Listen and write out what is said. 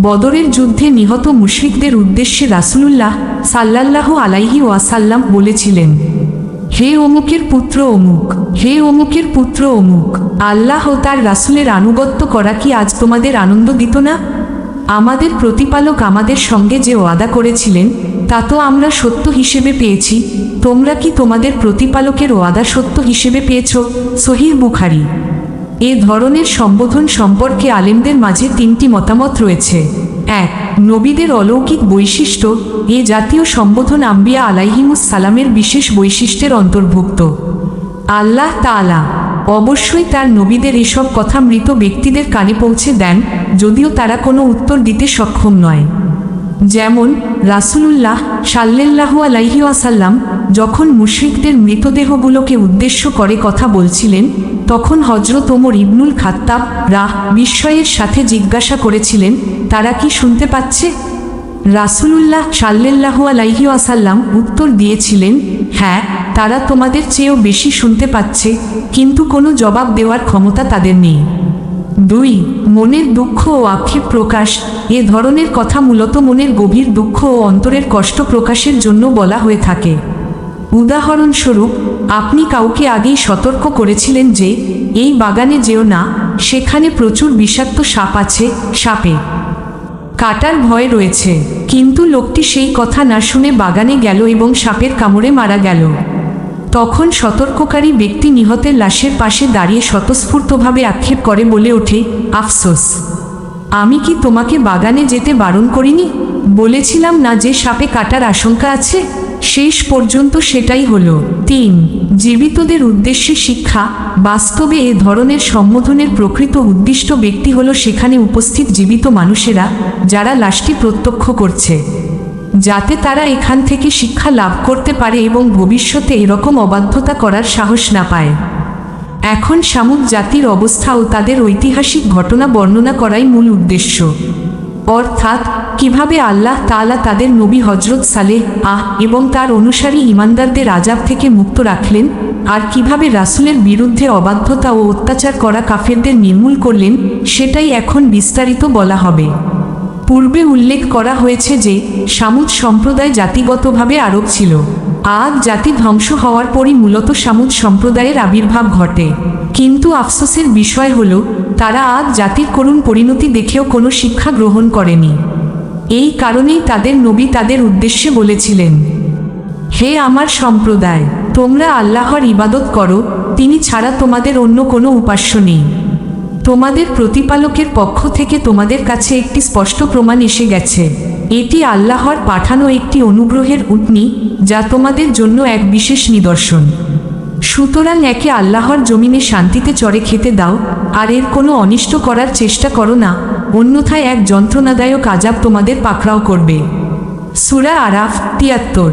বদরের যুদ্ধে নিহত মুশরিকদের উদ্দেশ্যে রাসূলুল্লাহ সাল্লাল্লাহু আলাইহি ওয়াসাল্লাম বলেছিলেন, হে অমুকের পুত্র অমুক, হে অমুকের পুত্র অমুক, আল্লাহ ও তার রাসূলের আনুগত্য করা কি আজ তোমাদের আনন্দ দিত না? আমাদের প্রতিপালক আমাদের সঙ্গে যে ওয়াদা করেছিলেন তা তো আমরা সত্য হিসেবে পেয়েছি, তোমরা কি তোমাদের প্রতিপালকের ওয়াদা সত্য হিসেবে পেয়েছ? সহিহ বুখারী। এ ধরনের সম্বোধন সম্পর্কে আলেমদের মাঝে তিনটি মতামত রয়েছে। ১. নবীদের অলৌকিক বৈশিষ্ট্য। এ জাতীয় সম্বোধন আম্বিয়া আলাইহিমুস সালামের বিশেষ বৈশিষ্ট্যের অন্তর্ভুক্ত। আল্লাহ তাআলা অবশ্যই তার নবীদের এসব কথা মৃত ব্যক্তিদের কানে পৌঁছে দেন, যদিও তারা কোনো উত্তর দিতে সক্ষম নয়। যেমন রাসূলুল্লাহ সাল্লাল্লাহু আলাইহি ওয়াসাল্লাম যখন মুশরিকদের মৃতদেহগুলোকে উদ্দেশ্য করে কথা বলছিলেন, তখন হযরত ওমর ইবনুল খাত্তাব বিস্ময়ের সাথে জিজ্ঞাসা করেছিলেন, তারা কি শুনতে পাচ্ছে? রাসূলুল্লাহ সাল্লাল্লাহু আলাইহি ওয়াসাল্লাম উত্তর দিয়েছিলেন, হ্যাঁ, তারা তোমাদের চেয়েও বেশি শুনতে পাচ্ছে, কিন্তু কোনো জবাব দেওয়ার ক্ষমতা তাদের নেই। ২. মনের দুঃখ ও আক্ষেপ প্রকাশ। এ ধরনের কথা মূলত মনের গভীর দুঃখ ও অন্তরের কষ্ট প্রকাশের জন্য বলা হয়ে থাকে। উদাহরণস্বরূপ, আপনি কাউকে আগেই সতর্ক করেছিলেন যে এই বাগানে যেও না, সেখানে প্রচুর বিষাক্ত সাপ আছে, সাপে কাটার ভয় রয়েছে, কিন্তু লোকটি সেই কথা না শুনে বাগানে গেল এবং সাপের কামড়ে মারা গেল। তখন সতর্ককারী ব্যক্তি নিহতের লাশের পাশে দাঁড়িয়ে স্বতঃস্ফূর্তভাবে আক্ষেপ করে বলে ওঠে, আফসোস, আমি কি তোমাকে বাগানে যেতে বারণ করিনি? বলেছিলাম না যে সাপে কাটার আশঙ্কা আছে? শেষ পর্যন্ত সেটাই হলো। ৩. জীবিতদের উদ্দেশ্যে শিক্ষা। বাস্তবে এ ধরনের সম্বোধনের প্রকৃত উদ্দিষ্ট ব্যক্তি হল সেখানে উপস্থিত জীবিত মানুষেরা, যারা লাশটি প্রত্যক্ষ করছে, যাতে তারা এখান থেকে শিক্ষা লাভ করতে পারে এবং ভবিষ্যতে এরকম অবাধ্যতা করার সাহস না পায়। এখন সামুদ জাতির অবস্থা ও তাদের ঐতিহাসিক ঘটনা বর্ণনা করাই মূল উদ্দেশ্য, অর্থাৎ কিভাবে আল্লাহ তাআলা তাদের নবী হযরত সালেহ এবং তার অনুসারী ঈমানদারদের আযাব থেকে মুক্ত রাখলেন, আর কিভাবে রাসূলের বিরুদ্ধে অবাধ্যতা ও অত্যাচার করা কাফেরদের নির্মূল করলেন, সেটাই এখন বিস্তারিত বলা হবে। পূর্বে উল্লেখ করা হয়েছে যে সামুদ সম্প্রদায় জাতিগতভাবে আরব ছিল। আদ জাতি ধ্বংস হওয়ার পরই মূলত সামুদ সম্প্রদায়ের আবির্ভাব ঘটে, কিন্তু আফসোসের বিষয় হল তারা আদ জাতির করুণ পরিণতি দেখেও কোনো শিক্ষা গ্রহণ করেনি। এই কারণেই তাদের নবী তাদের উদ্দেশ্যে বলেছিলেন, হে আমার সম্প্রদায়, তোমরা আল্লাহর ইবাদত করো, তিনি ছাড়া তোমাদের অন্য কোনো উপাস্য নেই। তোমাদের প্রতিপালকের পক্ষ থেকে তোমাদের কাছে একটি স্পষ্ট প্রমাণ এসে গেছে, এটি আল্লাহর পাঠানো একটি অনুগ্রহের উটনী, যা তোমাদের জন্য এক বিশেষ নিদর্শন। সুতরাং একে আল্লাহর জমিনে শান্তিতে চড়ে খেতে দাও, আর এর কোনো অনিষ্ট করার চেষ্টা করো না, অন্যথায় এক যন্ত্রণাদায়ক আযাব তোমাদের পাকড়াও করবে। সূরা আরাফ ৭৩।